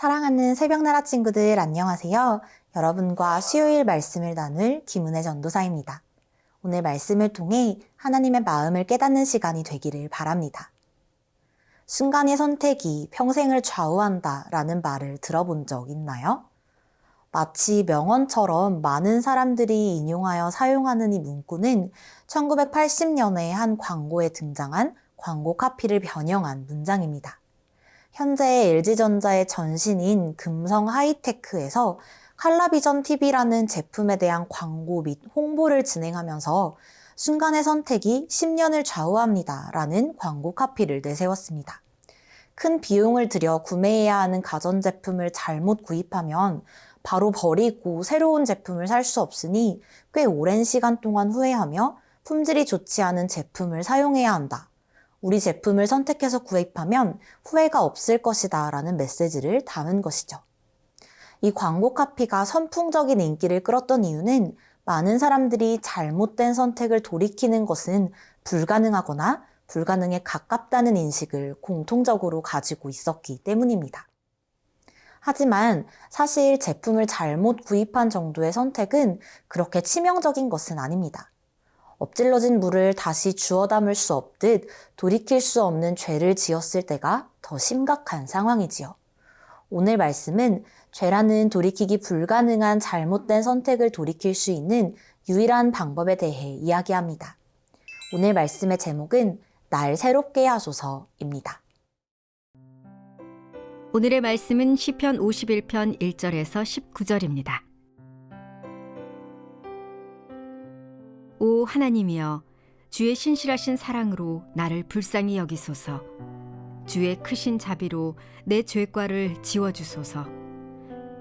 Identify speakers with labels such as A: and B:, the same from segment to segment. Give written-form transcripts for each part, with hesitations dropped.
A: 사랑하는 새벽나라 친구들 안녕하세요. 여러분과 수요일 말씀을 나눌 김은혜 전도사입니다. 오늘 말씀을 통해 하나님의 마음을 깨닫는 시간이 되기를 바랍니다. 순간의 선택이 평생을 좌우한다 라는 말을 들어본 적 있나요? 마치 명언처럼 많은 사람들이 인용하여 사용하는 이 문구는 1980년에 한 광고에 등장한 광고 카피를 변형한 문장입니다. 현재 LG전자의 전신인 금성 하이테크에서 칼라비전 TV라는 제품에 대한 광고 및 홍보를 진행하면서 순간의 선택이 10년을 좌우합니다 라는 광고 카피를 내세웠습니다. 큰 비용을 들여 구매해야 하는 가전제품을 잘못 구입하면 바로 버리고 새로운 제품을 살 수 없으니 꽤 오랜 시간 동안 후회하며 품질이 좋지 않은 제품을 사용해야 한다. 우리 제품을 선택해서 구입하면 후회가 없을 것이다 라는 메시지를 담은 것이죠. 이 광고 카피가 선풍적인 인기를 끌었던 이유는 많은 사람들이 잘못된 선택을 돌이키는 것은 불가능하거나 불가능에 가깝다는 인식을 공통적으로 가지고 있었기 때문입니다. 하지만 사실 제품을 잘못 구입한 정도의 선택은 그렇게 치명적인 것은 아닙니다. 엎질러진 물을 다시 주워 담을 수 없듯 돌이킬 수 없는 죄를 지었을 때가 더 심각한 상황이지요. 오늘 말씀은 죄라는 돌이키기 불가능한 잘못된 선택을 돌이킬 수 있는 유일한 방법에 대해 이야기합니다. 오늘 말씀의 제목은 날 새롭게 하소서입니다.
B: 오늘의 말씀은 시편 51편 1절에서 19절입니다. 오 하나님이여, 주의 신실하신 사랑으로 나를 불쌍히 여기소서. 주의 크신 자비로 내 죄과를 지워주소서.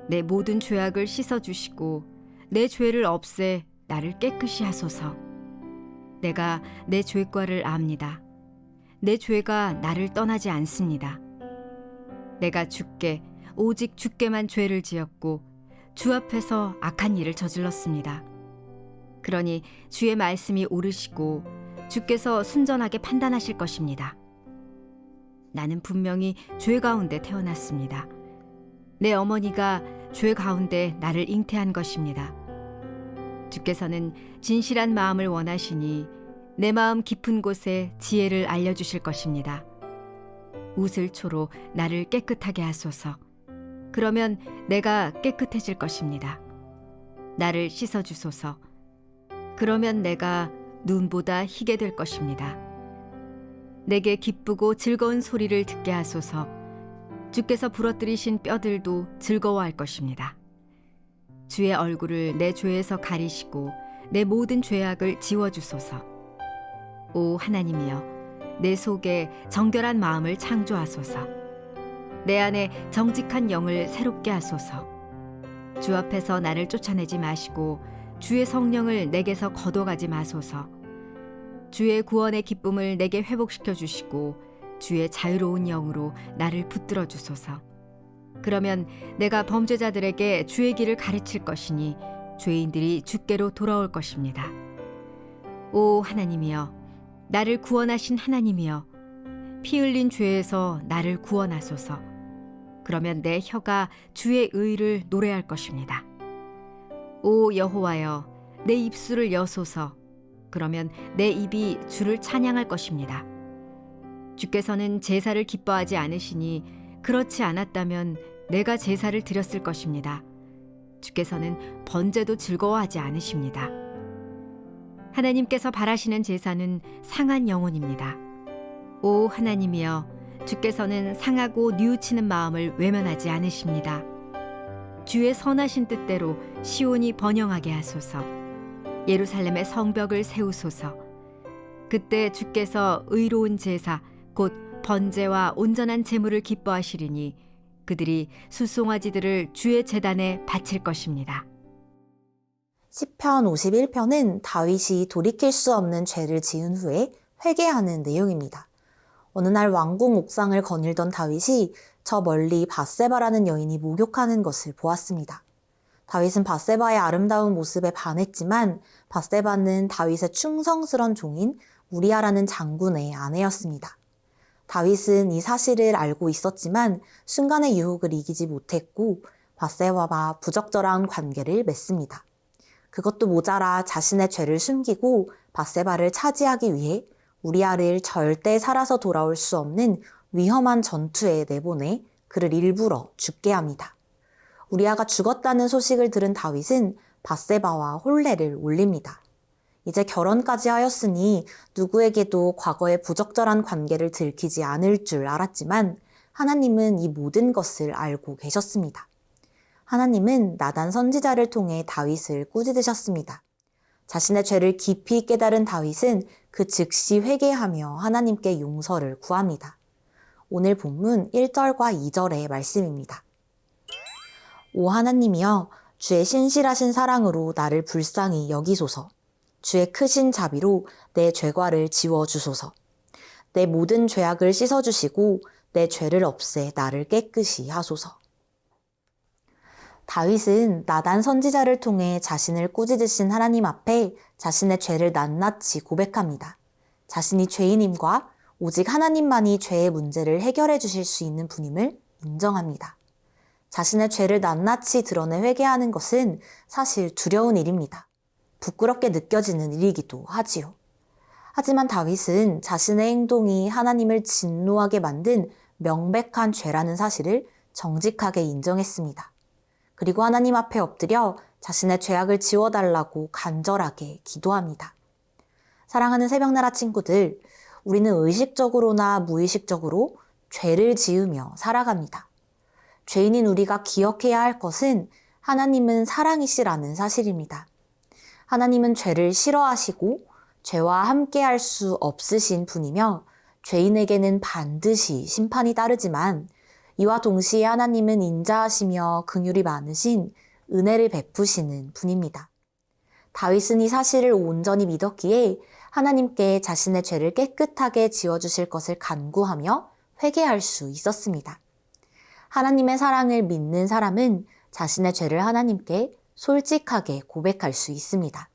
B: 내 모든 죄악을 씻어주시고 내 죄를 없애 나를 깨끗이 하소서. 내가 내 죄과를 압니다. 내 죄가 나를 떠나지 않습니다. 내가 주께, 오직 주께만 죄를 지었고 주 앞에서 악한 일을 저질렀습니다. 그러니 주의 말씀이 옳으시고 주께서 순전하게 판단하실 것입니다. 나는 분명히 죄 가운데 태어났습니다. 내 어머니가 죄 가운데 나를 잉태한 것입니다. 주께서는 진실한 마음을 원하시니 내 마음 깊은 곳에 지혜를 알려주실 것입니다. 우슬초로 나를 깨끗하게 하소서. 그러면 내가 깨끗해질 것입니다. 나를 씻어주소서. 그러면 내가 눈보다 희게 될 것입니다. 내게 기쁘고 즐거운 소리를 듣게 하소서. 주께서 부러뜨리신 뼈들도 즐거워할 것입니다. 주의 얼굴을 내 죄에서 가리시고 내 모든 죄악을 지워주소서. 오 하나님이여, 내 속에 정결한 마음을 창조하소서. 내 안에 정직한 영을 새롭게 하소서. 주 앞에서 나를 쫓아내지 마시고 주의 성령을 내게서 거둬가지 마소서. 주의 구원의 기쁨을 내게 회복시켜 주시고 주의 자유로운 영으로 나를 붙들어 주소서. 그러면 내가 범죄자들에게 주의 길을 가르칠 것이니 죄인들이 주께로 돌아올 것입니다. 오 하나님이여, 나를 구원하신 하나님이여, 피 흘린 죄에서 나를 구원하소서. 그러면 내 혀가 주의 의를 노래할 것입니다. 오 여호와여, 내 입술을 여소서. 그러면 내 입이 주를 찬양할 것입니다. 주께서는 제사를 기뻐하지 않으시니 그렇지 않았다면 내가 제사를 드렸을 것입니다. 주께서는 번제도 즐거워하지 않으십니다. 하나님께서 바라시는 제사는 상한 영혼입니다. 오 하나님이여, 주께서는 상하고 뉘우치는 마음을 외면하지 않으십니다. 주의 선하신 뜻대로 시온이 번영하게 하소서. 예루살렘의 성벽을 세우소서. 그때 주께서 의로운 제사 곧 번제와 온전한 제물을 기뻐하시리니 그들이 숫송아지들을 주의 제단에 바칠 것입니다.
A: 시편 51편은 다윗이 돌이킬 수 없는 죄를 지은 후에 회개하는 내용입니다. 어느 날 왕궁 옥상을 거닐던 다윗이 저 멀리 밧세바라는 여인이 목욕하는 것을 보았습니다. 다윗은 밧세바의 아름다운 모습에 반했지만 밧세바는 다윗의 충성스런 종인 우리아라는 장군의 아내였습니다. 다윗은 이 사실을 알고 있었지만 순간의 유혹을 이기지 못했고 밧세바와 부적절한 관계를 맺습니다. 그것도 모자라 자신의 죄를 숨기고 밧세바를 차지하기 위해 우리아를 절대 살아서 돌아올 수 없는 위험한 전투에 내보내 그를 일부러 죽게 합니다. 우리아가 죽었다는 소식을 들은 다윗은 밧세바와 혼례를 올립니다. 이제 결혼까지 하였으니 누구에게도 과거의 부적절한 관계를 들키지 않을 줄 알았지만 하나님은 이 모든 것을 알고 계셨습니다. 하나님은 나단 선지자를 통해 다윗을 꾸짖으셨습니다. 자신의 죄를 깊이 깨달은 다윗은 그 즉시 회개하며 하나님께 용서를 구합니다. 오늘 본문 1절과 2절의 말씀입니다. 오 하나님이여, 주의 신실하신 사랑으로 나를 불쌍히 여기소서. 주의 크신 자비로 내 죄과를 지워주소서. 내 모든 죄악을 씻어주시고 내 죄를 없애 나를 깨끗이 하소서. 다윗은 나단 선지자를 통해 자신을 꾸짖으신 하나님 앞에 자신의 죄를 낱낱이 고백합니다. 자신이 죄인임과 오직 하나님만이 죄의 문제를 해결해 주실 수 있는 분임을 인정합니다. 자신의 죄를 낱낱이 드러내 회개하는 것은 사실 두려운 일입니다. 부끄럽게 느껴지는 일이기도 하지요. 하지만 다윗은 자신의 행동이 하나님을 진노하게 만든 명백한 죄라는 사실을 정직하게 인정했습니다. 그리고 하나님 앞에 엎드려 자신의 죄악을 지워달라고 간절하게 기도합니다. 사랑하는 새벽나라 친구들, 우리는 의식적으로나 무의식적으로 죄를 지으며 살아갑니다. 죄인인 우리가 기억해야 할 것은 하나님은 사랑이시라는 사실입니다. 하나님은 죄를 싫어하시고 죄와 함께 할 수 없으신 분이며 죄인에게는 반드시 심판이 따르지만 이와 동시에 하나님은 인자하시며 긍휼이 많으신 은혜를 베푸시는 분입니다. 다윗은 이 사실을 온전히 믿었기에 하나님께 자신의 죄를 깨끗하게 지워주실 것을 간구하며 회개할 수 있었습니다. 하나님의 사랑을 믿는 사람은 자신의 죄를 하나님께 솔직하게 고백할 수 있습니다.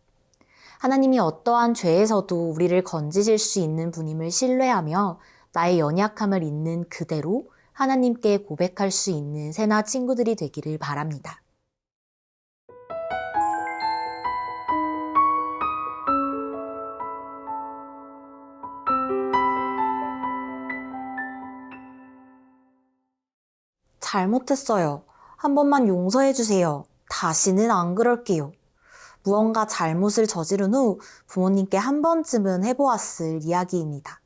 A: 하나님이 어떠한 죄에서도 우리를 건지실 수 있는 분임을 신뢰하며 나의 연약함을 있는 그대로 하나님께 고백할 수 있는 새나 친구들이 되기를 바랍니다. 잘못했어요. 한 번만 용서해 주세요. 다시는 안 그럴게요. 무언가 잘못을 저지른 후 부모님께 한 번쯤은 해보았을 이야기입니다.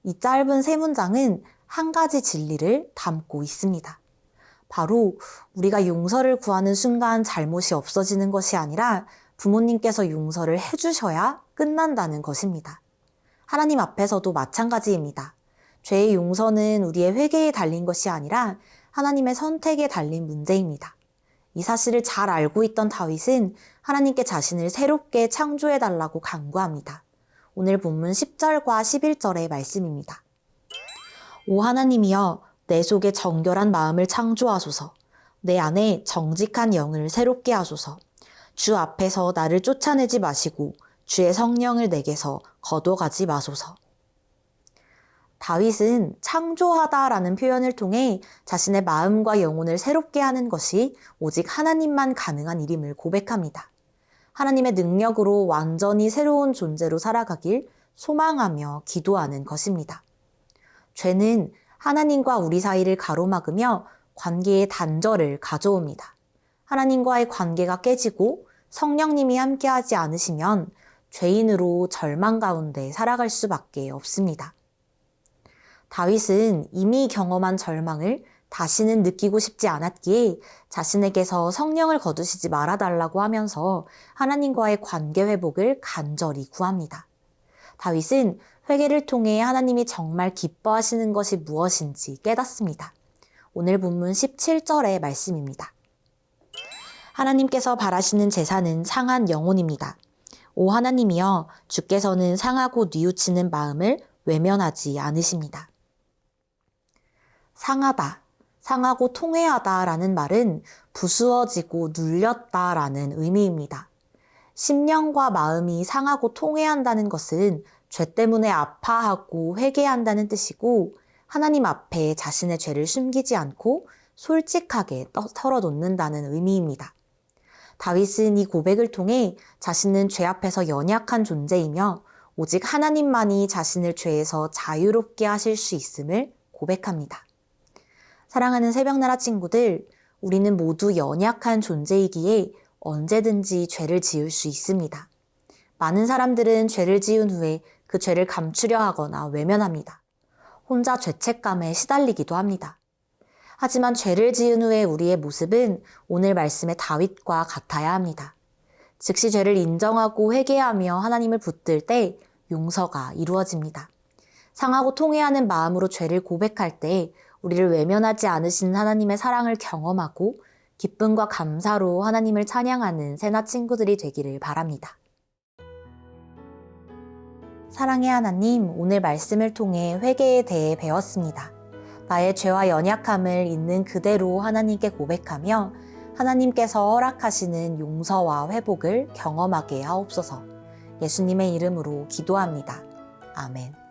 A: 이 짧은 세 문장은 한 가지 진리를 담고 있습니다. 바로 우리가 용서를 구하는 순간 잘못이 없어지는 것이 아니라 부모님께서 용서를 해주셔야 끝난다는 것입니다. 하나님 앞에서도 마찬가지입니다. 죄의 용서는 우리의 회개에 달린 것이 아니라 하나님의 선택에 달린 문제입니다. 이 사실을 잘 알고 있던 다윗은 하나님께 자신을 새롭게 창조해달라고 간구합니다. 오늘 본문 10절과 11절의 말씀입니다. 오 하나님이여, 내 속에 정결한 마음을 창조하소서. 내 안에 정직한 영을 새롭게 하소서. 주 앞에서 나를 쫓아내지 마시고 주의 성령을 내게서 거둬가지 마소서. 다윗은 창조하다라는 표현을 통해 자신의 마음과 영혼을 새롭게 하는 것이 오직 하나님만 가능한 일임을 고백합니다. 하나님의 능력으로 완전히 새로운 존재로 살아가길 소망하며 기도하는 것입니다. 죄는 하나님과 우리 사이를 가로막으며 관계의 단절을 가져옵니다. 하나님과의 관계가 깨지고 성령님이 함께하지 않으시면 죄인으로 절망 가운데 살아갈 수밖에 없습니다. 다윗은 이미 경험한 절망을 다시는 느끼고 싶지 않았기에 자신에게서 성령을 거두시지 말아달라고 하면서 하나님과의 관계 회복을 간절히 구합니다. 다윗은 회개를 통해 하나님이 정말 기뻐하시는 것이 무엇인지 깨닫습니다. 오늘 본문 17절의 말씀입니다. 하나님께서 바라시는 제사는 상한 영혼입니다. 오 하나님이여, 주께서는 상하고 뉘우치는 마음을 외면하지 않으십니다. 상하다, 상하고 통회하다라는 말은 부수어지고 눌렸다라는 의미입니다. 심령과 마음이 상하고 통회한다는 것은 죄 때문에 아파하고 회개한다는 뜻이고 하나님 앞에 자신의 죄를 숨기지 않고 솔직하게 털어놓는다는 의미입니다. 다윗은 이 고백을 통해 자신은 죄 앞에서 연약한 존재이며 오직 하나님만이 자신을 죄에서 자유롭게 하실 수 있음을 고백합니다. 사랑하는 새벽나라 친구들, 우리는 모두 연약한 존재이기에 언제든지 죄를 지을 수 있습니다. 많은 사람들은 죄를 지은 후에 그 죄를 감추려 하거나 외면합니다. 혼자 죄책감에 시달리기도 합니다. 하지만 죄를 지은 후에 우리의 모습은 오늘 말씀의 다윗과 같아야 합니다. 즉시 죄를 인정하고 회개하며 하나님을 붙들 때 용서가 이루어집니다. 상하고 통회하는 마음으로 죄를 고백할 때 우리를 외면하지 않으시는 하나님의 사랑을 경험하고 기쁨과 감사로 하나님을 찬양하는 새나 친구들이 되기를 바랍니다. 사랑의 하나님, 오늘 말씀을 통해 회개에 대해 배웠습니다. 나의 죄와 연약함을 있는 그대로 하나님께 고백하며 하나님께서 허락하시는 용서와 회복을 경험하게 하옵소서. 예수님의 이름으로 기도합니다. 아멘.